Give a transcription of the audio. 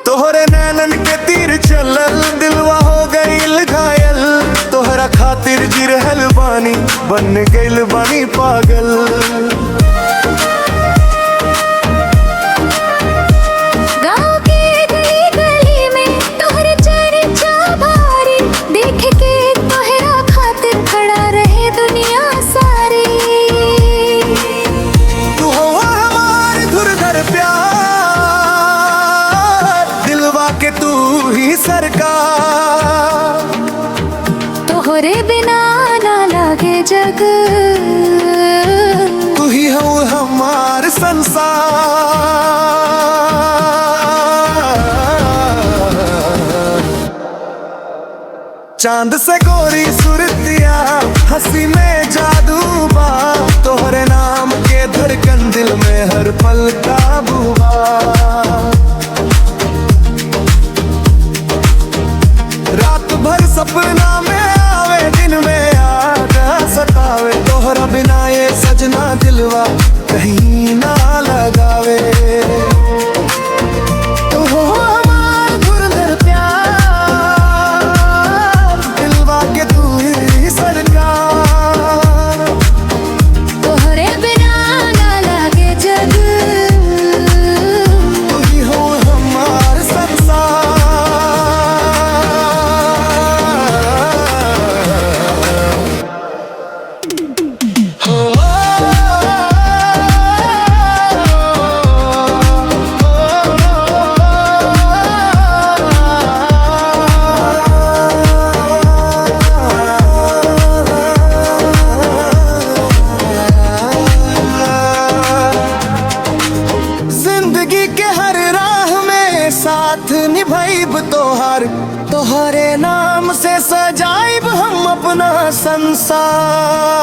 तोहरे नैनन के तीर चलल दिलवा हो गईल घायल। तोहरा खातिर जी रहल बानी बन गईल बानी पागल। गाँव के गली गली में तोहरे चर्चा भारी, देख के तोहरा खातिर खड़ा रहे दुनिया सारी। तू हो हमार धुरधर प्यार, दिलवा के तू ही सरकार। तोहरे बिना ना लागे जग, तू ही हो हमार संसार। चांद से गोरी सुरतिया हंसी में जादू बा। तोहरे नाम के धड़कन दिल में हर पल काबू बा। रात भर सपना में आवे दिन में याद सतावे। तोहरा बिना ये सजना दिलवा कहीं ना लगावे। तू हो हमार धुरंधर प्यार, दिलवा के तू ही सरकार। तोहरे बिना ना लागे जग, तू ही हो हमार संसार। जिंदगी के हर राह में साथ निभाइब तोहार। तोहरे नाम से सजाइब हम अपना संसार।